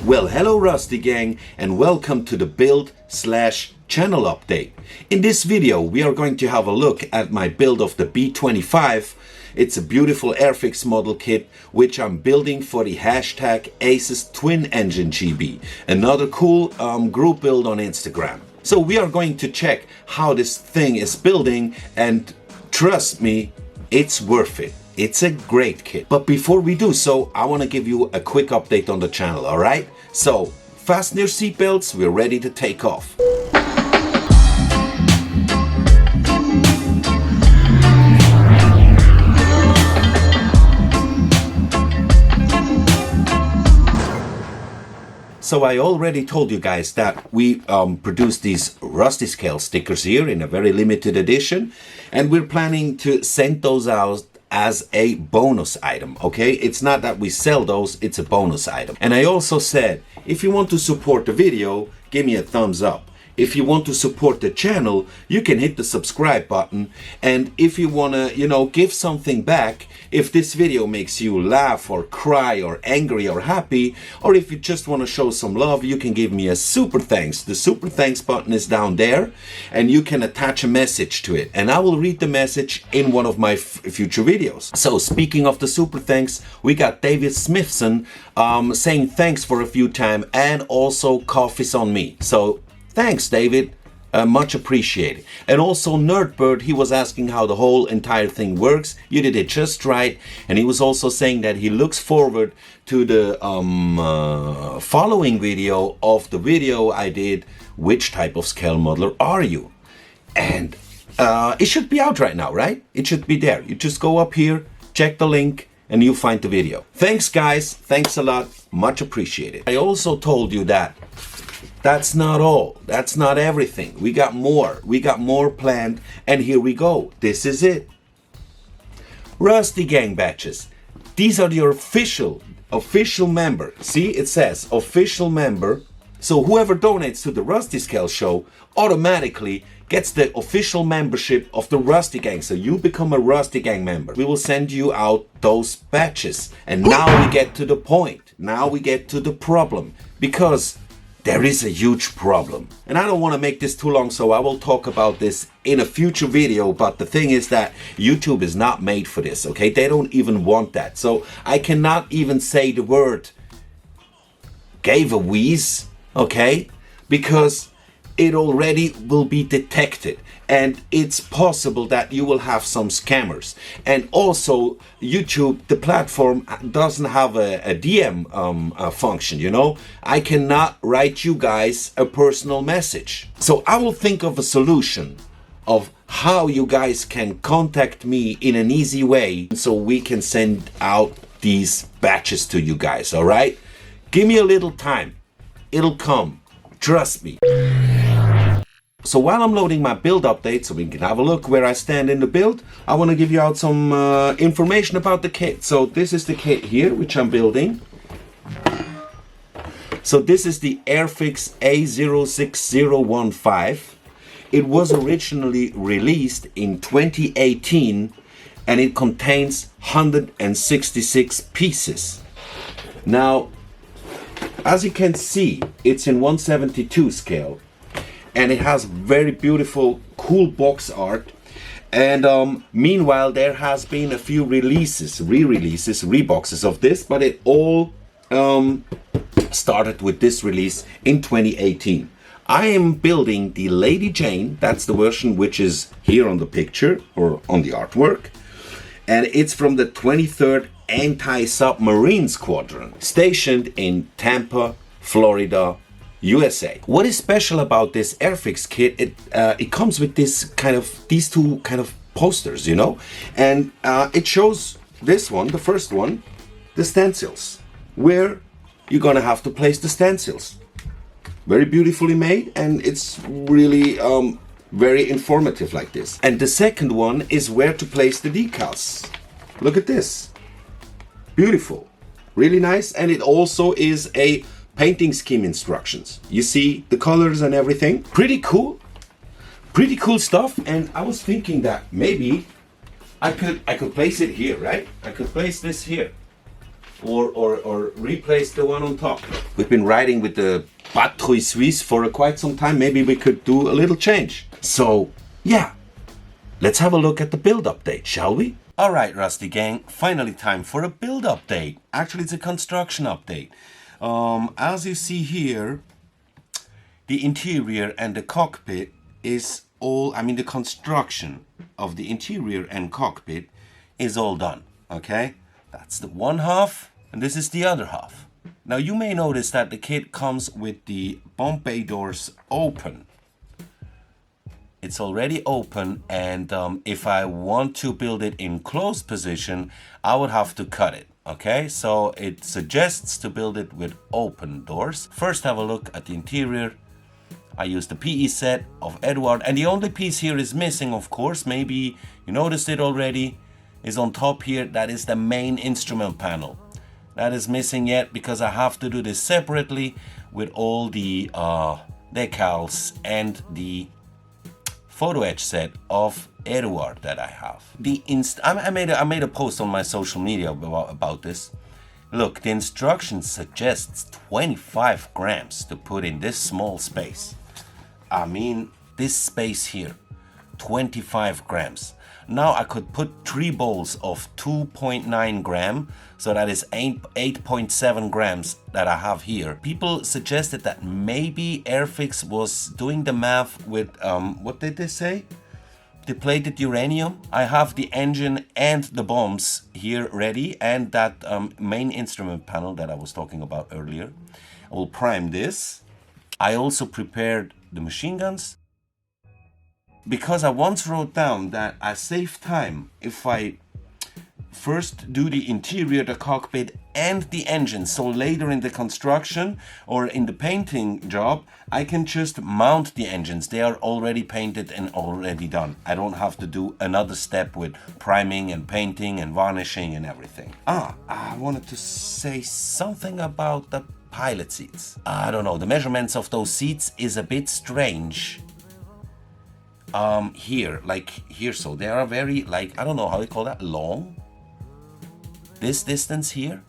Well, hello Rusty Gang and welcome to the build/channel update. In this video we are going to have a look at my build of the B-25. It's a beautiful Airfix model kit which I'm building for the hashtag Aces Twin Engine GB. Another cool group build on Instagram. So we are going to check how this thing is building, and trust me, it's worth it. It's a great kit. But before we do so, I want to give you a quick update on the channel, alright? So, fasten your seatbelts, we're ready to take off. So I already told you guys that we produced these Rusty Scale stickers here in a very limited edition, and we're planning to send those out as a bonus item, okay? It's not that we sell those, it's a bonus item. And I also said, if you want to support the video, give me a thumbs up. If you want to support the channel, you can hit the subscribe button. And if you wanna, give something back, if this video makes you laugh or cry or angry or happy, or if you just wanna show some love, you can give me a super thanks. The super thanks button is down there, and you can attach a message to it. And I will read the message in one of my future videos. So speaking of the super thanks, we got David Smithson saying thanks for a few times, and also coffee's on me. So thanks, David. Much appreciated. And also Nerdbird, he was asking how the whole entire thing works. You did it just right. And he was also saying that he looks forward to the following video of the video I did, which type of scale modeler are you? And it should be out right now, right? It should be there. You just go up here, check the link, and you'll find the video. Thanks, guys. Thanks a lot. Much appreciated. I also told you that that's not all. That's not everything. We got more. We got more planned. And here we go. This is it. Rusty Gang badges. These are your official member. See, it says official member. So whoever donates to the Rusty Scale show automatically gets the official membership of the Rusty Gang. So you become a Rusty Gang member. We will send you out those badges. And now we get to the point. Now we get to the problem. Because there is a huge problem. And I don't want to make this too long, so I will talk about this in a future video. But the thing is that YouTube is not made for this, okay? They don't even want that. So I cannot even say the word giveaways, okay? Because it already will be detected. And it's possible that you will have some scammers. And also YouTube, the platform, doesn't have a DM function, I cannot write you guys a personal message. So I will think of a solution of how you guys can contact me in an easy way so we can send out these batches to you guys, all right? Give me a little time. It'll come. Trust me. So while I'm loading my build update so we can have a look where I stand in the build, I want to give you out some information about the kit. So this is the kit here, which I'm building. So this is the Airfix A06015. It was originally released in 2018 and it contains 166 pieces. Now, as you can see, it's in 1/72 scale. And it has very beautiful, cool box art. And meanwhile, there has been a few releases, re-releases, reboxes of this, but it all started with this release in 2018. I am building the Lady Jane. That's the version which is here on the picture or on the artwork. And it's from the 23rd Anti-Submarine Squadron, stationed in Tampa, Florida, USA. What is special about this Airfix kit? It comes with these two kind of posters, and it shows this one, the first one, the stencils, where you're gonna have to place the stencils. Very beautifully made, and it's really very informative like this. And the second one is where to place the decals. Look at this. Beautiful, really nice, and it also is a painting scheme instructions. You see the colors and everything. Pretty cool stuff. And I was thinking that maybe I could place it here, right? I could place this here. or replace the one on top. We've been riding with the Patrouille Suisse for quite some time. Maybe we could do a little change. So yeah, let's have a look at the build update, shall we? Alright, Rusty Gang, finally time for a build update. Actually, it's a construction update. As you see here, the interior and the cockpit is all, the construction of the interior and cockpit is all done, okay? That's the one half, and this is the other half. Now you may notice that the kit comes with the bomb bay doors open. It's already open, and if I want to build it in closed position, I would have to cut it, okay? So it suggests to build it with open doors. First, have a look at the interior. I used the PE set of Eduard, and the only piece here is missing, of course, maybe you noticed it already, is on top here. That is the main instrument panel. That is missing yet because I have to do this separately with all the decals and the photo etch set of Eduard that I have. I made a post on my social media about this. Look, the instructions suggests 25 grams to put in this small space. This space here, 25 grams. Now I could put 3 bowls of 2.9 gram, so that is 8.7 grams that I have here. People suggested that maybe Airfix was doing the math with, what did they say? Depleted uranium. I have the engine and the bombs here ready, and that main instrument panel that I was talking about earlier. I will prime this. I also prepared the machine guns, because I once wrote down that I save time if I first do the interior, the cockpit and the engine. So later in the construction or in the painting job, I can just mount the engines. They are already painted and already done. I don't have to do another step with priming and painting and varnishing and everything. I wanted to say something about the pilot seats. I don't know, the measurements of those seats is a bit strange. Here, so they are very, I don't know how you call that, long. This distance here.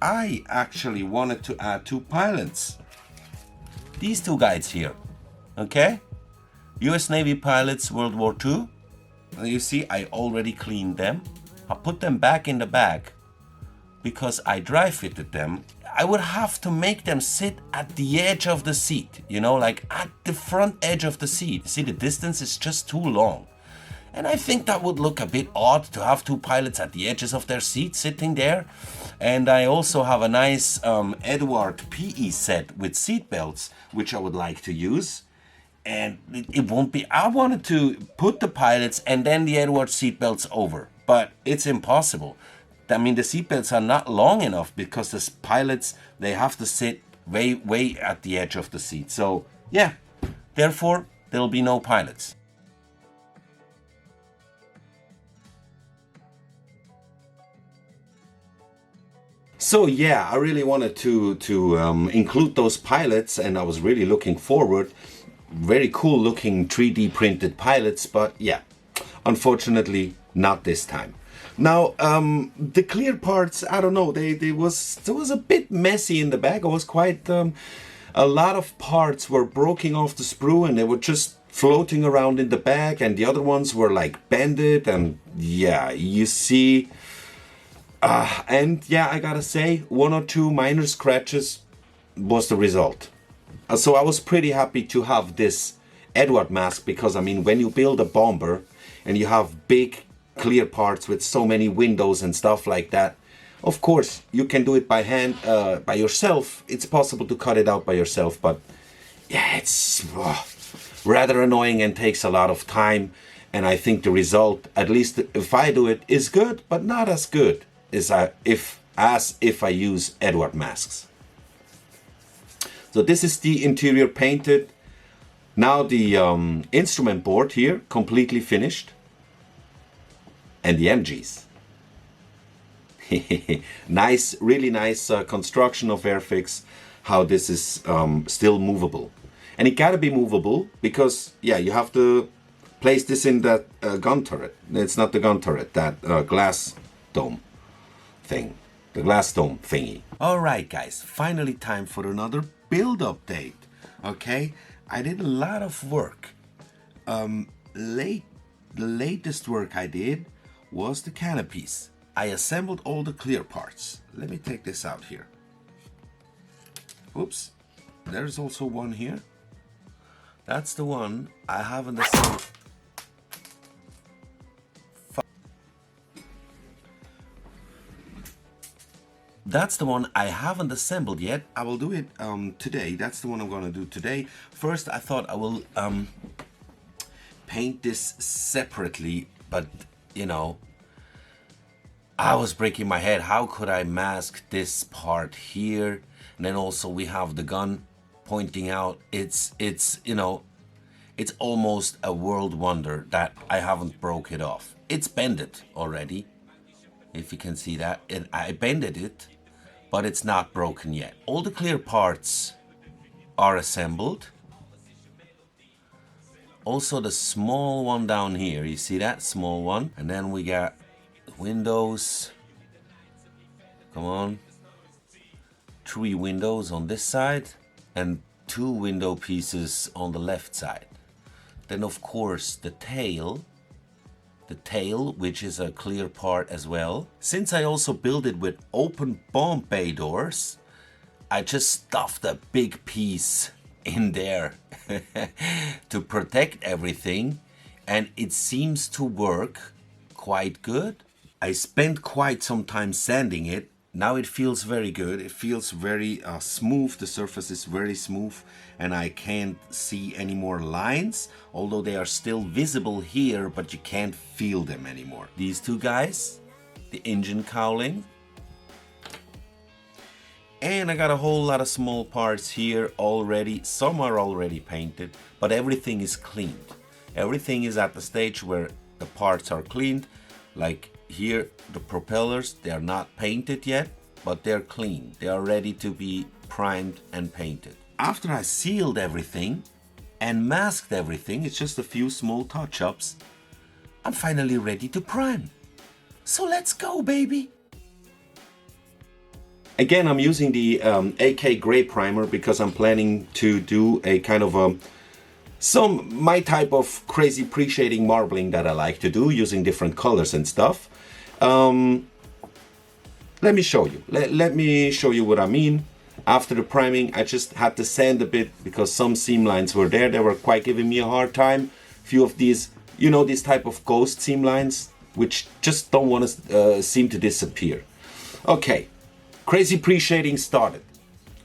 I actually wanted to add 2 pilots. These 2 guys here, okay? US Navy pilots, World War II. You see, I already cleaned them. I put them back in the bag because I dry fitted them. I would have to make them sit at the edge of the seat, at the front edge of the seat. See, the distance is just too long. And I think that would look a bit odd to have 2 pilots at the edges of their seat sitting there. And I also have a nice Eduard PE set with seat belts, which I would like to use. And it won't be, I wanted to put the pilots and then the Eduard seat belts over, but it's impossible. The seatbelts are not long enough because the pilots, they have to sit way at the edge of the seat. So yeah, therefore there'll be no pilots. So yeah, I really wanted to include those pilots, and I was really looking forward. Very cool looking 3D printed pilots, but yeah, unfortunately not this time. Now, the clear parts, I don't know, it was a bit messy in the bag. It was quite, a lot of parts were broken off the sprue and they were just floating around in the bag, and the other ones were like bended, and yeah, you see, and yeah, I gotta say, 1 or 2 minor scratches was the result. So I was pretty happy to have this Eduard mask, because when you build a bomber and you have big clear parts with so many windows and stuff like that, of course you can do it by hand, by yourself. It's possible to cut it out by yourself, but yeah, it's rather annoying and takes a lot of time. And I think the result, at least if I do it, is good, but not as good as if I use Eduard masks. So this is the interior painted. Now the instrument board here completely finished, and the MGs. Nice, really nice construction of Airfix. How this is still movable, and it gotta be movable because yeah, you have to place this in that gun turret. It's not the gun turret, that glass dome thing. the glass dome thingy. Alright guys, finally time for another build update. Okay, I did a lot of work. The latest work I did was the canopies. I assembled all the clear parts. Let me take this out here. Oops, there's also one here. That's the one I haven't assembled. That's the one I haven't assembled yet. I will do it today. That's the one I'm gonna do today. First, I thought I will paint this separately, but you know, I was breaking my head. How could I mask this part here? And then also we have the gun pointing out. It's you know, it's almost a world wonder that I haven't broke it off. It's bended already, if you can see that. I bended it, but it's not broken yet. All the clear parts are assembled. Also the small one down here, you see that small one? And then we got windows. Come on. 3 windows on this side and 2 window pieces on the left side. Then of course the tail, which is a clear part as well. Since I also built it with open bomb bay doors, I just stuffed a big piece in there to protect everything, and it seems to work quite good. I spent quite some time sanding it. Now it feels very good. It feels very smooth. The surface is very smooth and I can't see any more lines, although they are still visible here, but you can't feel them anymore. These two guys, the engine cowling, and I got a whole lot of small parts here already. Some are already painted, but everything is cleaned. Everything is at the stage where the parts are cleaned. Like here, the propellers, they are not painted yet, but they're clean. They are ready to be primed and painted. After I sealed everything and masked everything, it's just a few small touch-ups, I'm finally ready to prime. So let's go, baby. Again, I'm using the AK Gray Primer because I'm planning to do a kind of my type of crazy pre-shading marbling that I like to do using different colors and stuff. Let me show you. Let me show you what I mean. After the priming, I just had to sand a bit because some seam lines were there. They were quite giving me a hard time. Few of these, you know, these type of ghost seam lines, which just don't want to seem to disappear. Okay, crazy pre-shading started.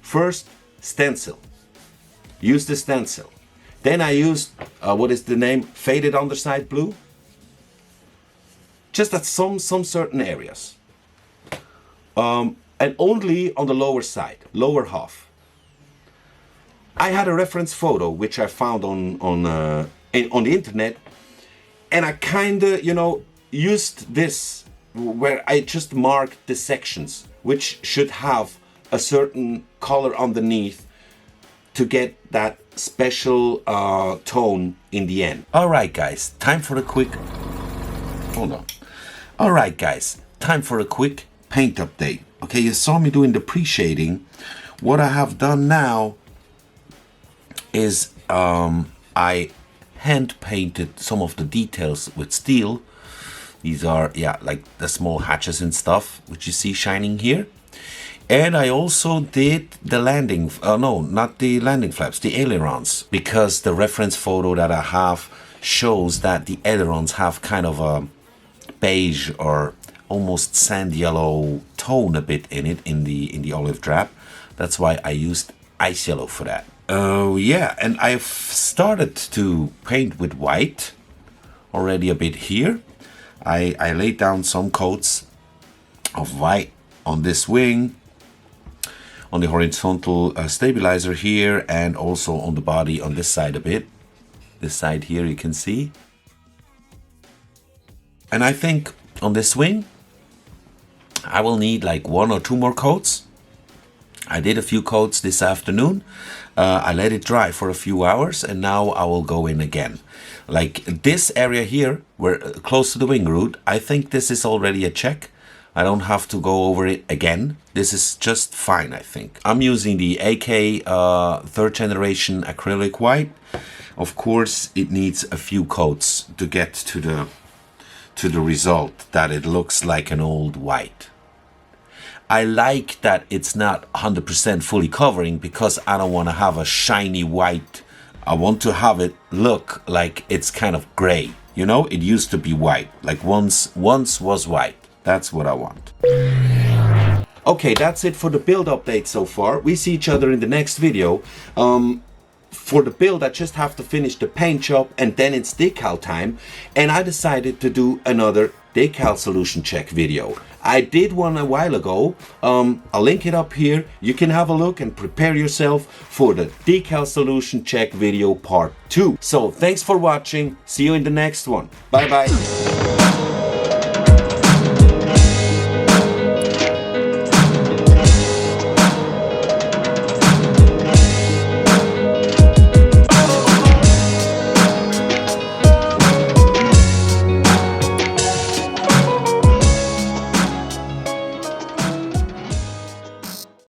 First, stencil. Use the stencil. Then I used, what is the name? Faded underside blue. Just at some certain areas. And only on the lower side, lower half. I had a reference photo which I found on the internet, and I kinda, you know, used this where I just marked the sections which should have a certain color underneath to get that special tone in the end. Alright guys, time for a quick... Hold on. Alright guys, time for a quick paint update. Okay, you saw me doing the pre-shading. What I have done now is I hand painted some of the details with steel. These are, yeah, like the small hatches and stuff, which you see shining here. And I also did the landing, no, not the landing flaps, the ailerons, because the reference photo that I have shows that the ailerons have kind of a beige or almost sand yellow tone a bit in it, in the olive drab. That's why I used ice yellow for that. Yeah, and I've started to paint with white already a bit here. I laid down some coats of white on this wing, on the horizontal stabilizer here, and also on the body on this side a bit. This side here you can see. And I think on this wing I will need like 1 or 2 more coats. I did a few coats this afternoon. I let it dry for a few hours and now I will go in again. Like this area here, where close to the wing root, I think this is already a check. I don't have to go over it again. This is just fine, I think. I'm using the AK 3rd generation acrylic white. Of course, it needs a few coats to get to the result that it looks like an old white. I like that it's not 100% fully covering because I don't want to have a shiny white. I want to have it look like it's kind of gray. You know, it used to be white, like once was white. That's what I want. Okay, that's it for the build update so far. We see each other in the next video. For the build, I just have to finish the paint job and then it's decal time. And I decided to do another decal solution check video. I did one a while ago. I'll link it up here. You can have a look and prepare yourself for the decal solution check video part 2. So thanks for watching. See you in the next one. Bye bye.